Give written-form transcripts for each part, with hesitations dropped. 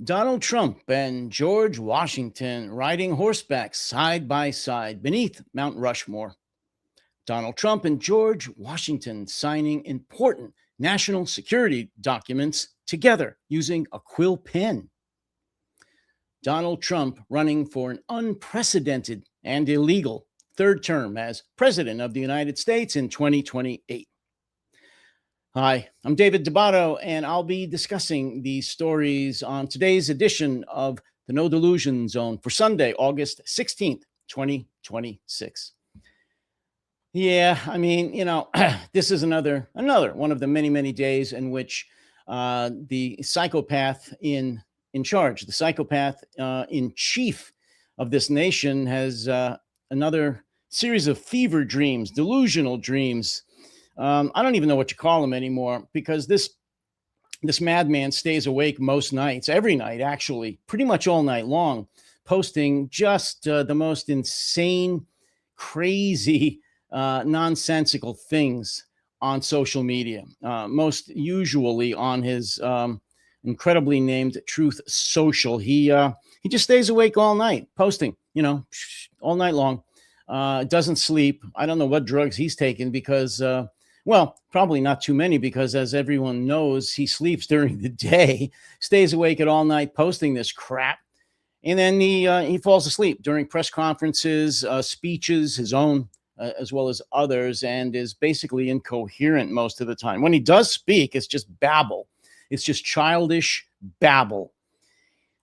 Donald Trump and George Washington riding horseback side by side beneath Mount Rushmore. Donald Trump and George Washington signing important national security documents together using a quill pen. Donald Trump running for an unprecedented and illegal third term as President of the United States in 2028. Hi, I'm David Debato, and I'll be discussing these stories on today's edition of the No Delusion Zone for Sunday, August 16th, 2026. Yeah, this is another one of the many days in which the psychopath in charge, the psychopath in chief of this nation, has another series of fever dreams, delusional dreams. I don't even know what you call him anymore, because this madman stays awake most nights, every night, actually, pretty much all night long, posting just the most insane, crazy, nonsensical things on social media, most usually on his incredibly named Truth Social. He just stays awake all night, posting, all night long. Doesn't sleep. I don't know what drugs he's taken, because well, probably not too many, because as everyone knows, he sleeps during the day, stays awake at all night posting this crap. And then he falls asleep during press conferences, speeches, his own, as well as others, and is basically incoherent most of the time. When he does speak, it's just babble. It's just childish babble.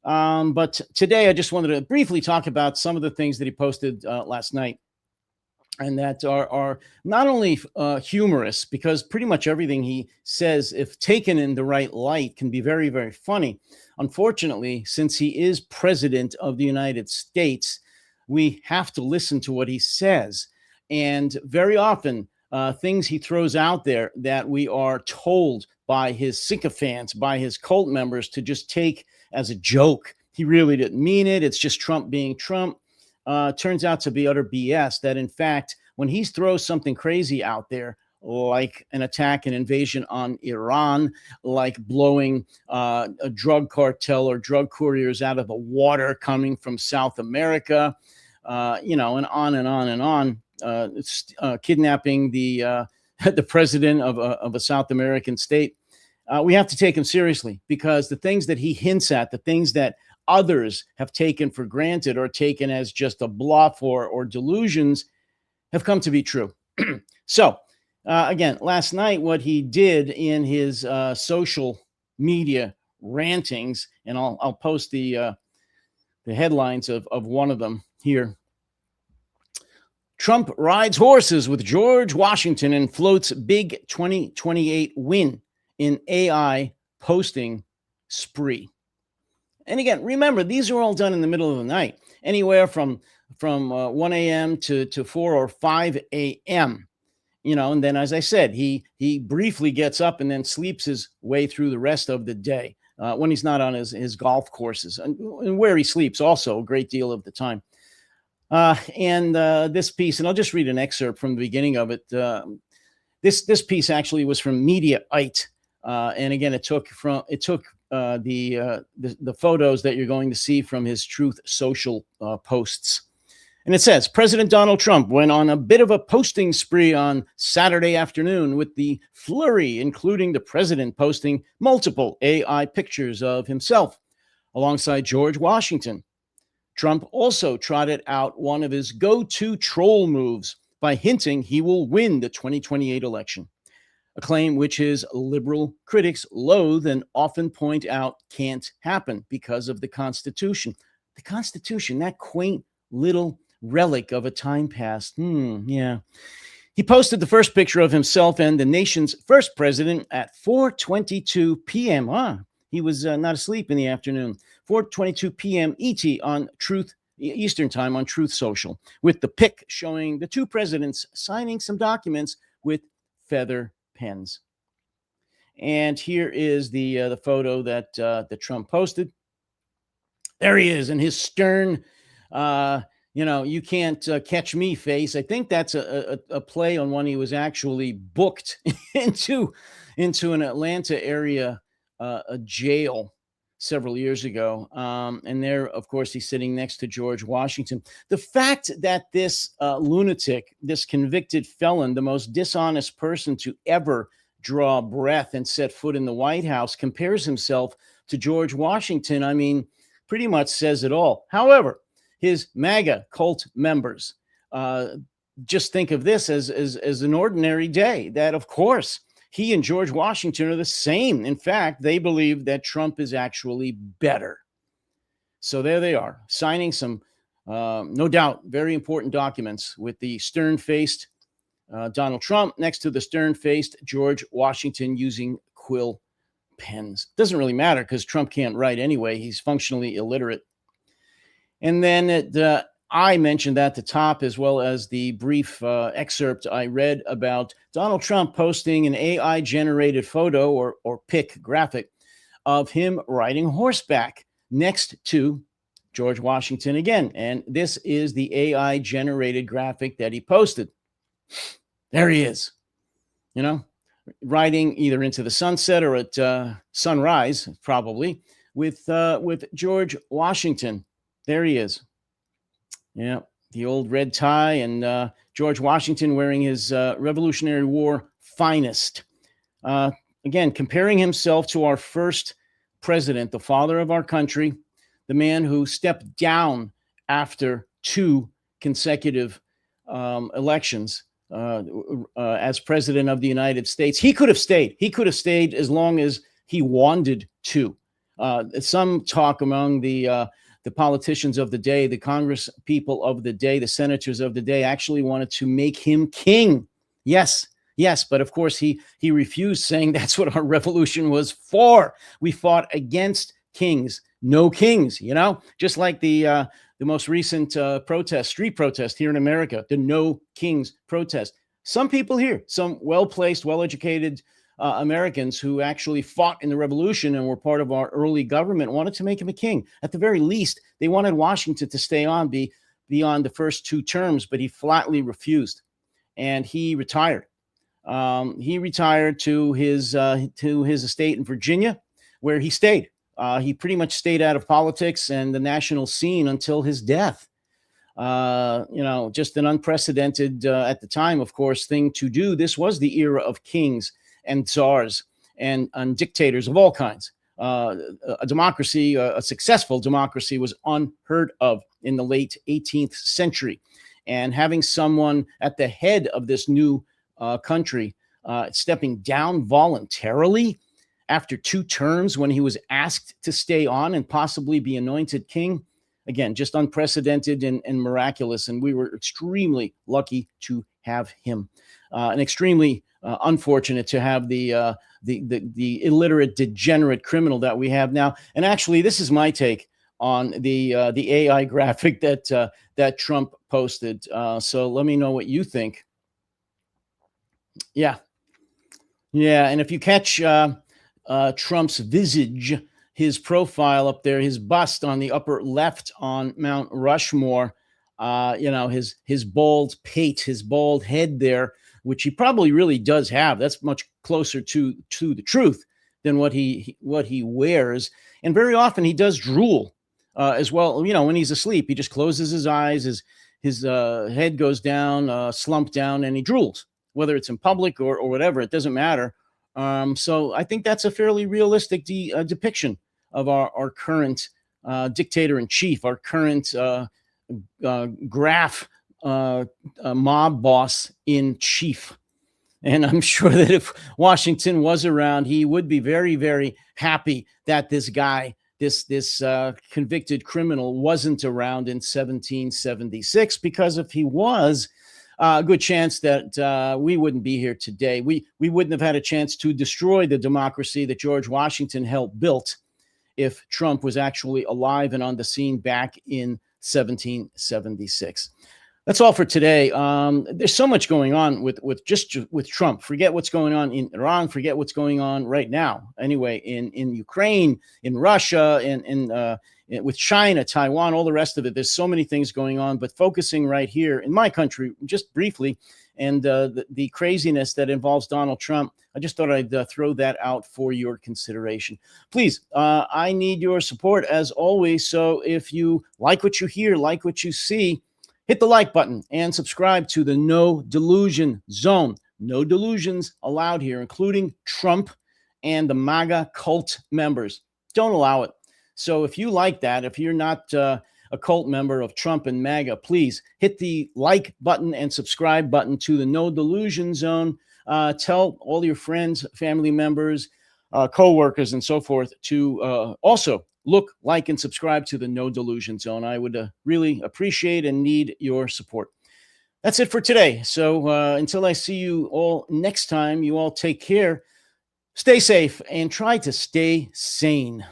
But today, I just wanted to briefly talk about some of the things that he posted last night, and that are not only humorous, because pretty much everything he says, if taken in the right light, can be very funny. Unfortunately, since he is president of the United States, we have to listen to what he says. And very often, things he throws out there that we are told by his sycophants, by his cult members, to just take as a joke. He really didn't mean it. It's just Trump being Trump. Turns out to be utter BS. That in fact, when he throws something crazy out there, like an attack, an invasion on Iran, like blowing a drug cartel or drug couriers out of the water coming from South America, and on and on and on, kidnapping the the president of a South American state, we have to take him seriously, because the things that he hints at, the things that others have taken for granted or taken as just a bluff or delusions, have come to be true. So, again, last night, what he did in his social media rantings, and I'll post the headlines of one of them here. Trump rides horses with George Washington and floats big 2028 win in AI posting spree. And again, remember, these are all done in the middle of the night, anywhere from 1 a.m. to 4 or 5 a.m. And then, as I said, he briefly gets up and then sleeps his way through the rest of the day when he's not on his golf courses, and where he sleeps also a great deal of the time. And this piece, and I'll just read an excerpt from the beginning of it. This piece actually was from Mediaite, and again, it took the photos that you're going to see from his Truth Social posts. And it says, President Donald Trump went on a bit of a posting spree on Saturday afternoon, with the flurry including the president posting multiple AI pictures of himself alongside George Washington. Trump also trotted out one of his go-to troll moves by hinting he will win the 2028 election, a claim which his liberal critics loathe and often point out can't happen because of the Constitution. The Constitution, that quaint little relic of a time past. Yeah. He posted the first picture of himself and the nation's first president at 4:22 p.m. He was not asleep in the afternoon. 4:22 p.m. ET on Truth Eastern Time on Truth Social, with the pic showing the two presidents signing some documents with feather pens. And here is the photo that Trump posted. There he is in his stern, you can't catch me face. I think that's a play on when he was actually booked into an Atlanta area a jail. several years ago. And there, of course, he's sitting next to George Washington. The fact that this lunatic, this convicted felon, the most dishonest person to ever draw breath and set foot in the White House, compares himself to George Washington, I mean, pretty much says it all. However, his MAGA cult members just think of this as an ordinary day, that, of course, he and George Washington are the same. In fact, they believe that Trump is actually better. So there they are, signing some, no doubt, very important documents with the stern-faced Donald Trump next to the stern-faced George Washington using quill pens. Doesn't really matter because Trump can't write anyway. He's functionally illiterate. And then I mentioned at the top, as well as the brief excerpt I read about Donald Trump posting an AI-generated photo or pic graphic of him riding horseback next to George Washington again. And this is the AI-generated graphic that he posted. There he is, riding either into the sunset or at sunrise, probably, with George Washington. There he is. Yeah, the old red tie, and George Washington wearing his Revolutionary War finest. Again, comparing himself to our first president, the father of our country, the man who stepped down after 2 consecutive elections as president of the United States. He could have stayed. He could have stayed as long as he wanted to. Some talk among the politicians of the day, the Congress people of the day, the senators of the day actually wanted to make him king. Yes, but of course he refused, saying that's what our revolution was for. We fought against kings, no kings, just like the most recent street protest here in America, the No Kings protest. Some people here, some well-placed, well-educated Americans who actually fought in the revolution and were part of our early government wanted to make him a king. At the very least, they wanted Washington to stay on beyond the first 2 terms, but he flatly refused, and he retired. He retired to his estate in Virginia, where he stayed. He pretty much stayed out of politics and the national scene until his death. Just an unprecedented, at the time, of course, thing to do. This was the era of kings and czars and dictators of all kinds. A democracy, a successful democracy, was unheard of in the late 18th century. And having someone at the head of this new country stepping down voluntarily after 2 terms when he was asked to stay on and possibly be anointed king, again, just unprecedented and miraculous. And we were extremely lucky to have him, and extremely unfortunate to have the illiterate, degenerate criminal that we have now. And actually, this is my take on the AI graphic that Trump posted. So let me know what you think. Yeah. And if you catch Trump's visage, his profile up there, his bust on the upper left on Mount Rushmore, his bald pate, his bald head there, which he probably really does have. That's much closer to the truth than what he wears. And very often he does drool as well. When he's asleep, he just closes his eyes, his head goes down, slumped down, and he drools, whether it's in public or whatever. It doesn't matter. So I think that's a fairly realistic depiction of our current dictator in chief, our current graph mob boss in chief. And I'm sure that if Washington was around, he would be very, very happy that this guy, this convicted criminal, wasn't around in 1776, because if he was, a good chance that we wouldn't be here today. We wouldn't have had a chance to destroy the democracy that George Washington helped build if Trump was actually alive and on the scene back in 1776. That's all for today. There's so much going on with Trump. Forget what's going on in Iran. Forget what's going on right now. Anyway, in Ukraine, in Russia, with China, Taiwan, all the rest of it. There's so many things going on. But focusing right here in my country, just briefly, and the craziness that involves Donald Trump. I just thought I'd throw that out for your consideration. Please, I need your support as always. So if you like what you hear, like what you see, hit the like button and subscribe to the No Delusion Zone. No delusions allowed here, including Trump and the MAGA cult members. Don't allow it. So if you like that, if you're not a cult member of Trump and MAGA, please hit the like button and subscribe button to the No Delusion Zone. Tell all your friends, family members, co-workers, and so forth to also look, like, and subscribe to the No Delusion Zone. I would really appreciate and need your support. That's it for today. So until I see you all next time, you all take care, stay safe, and try to stay sane.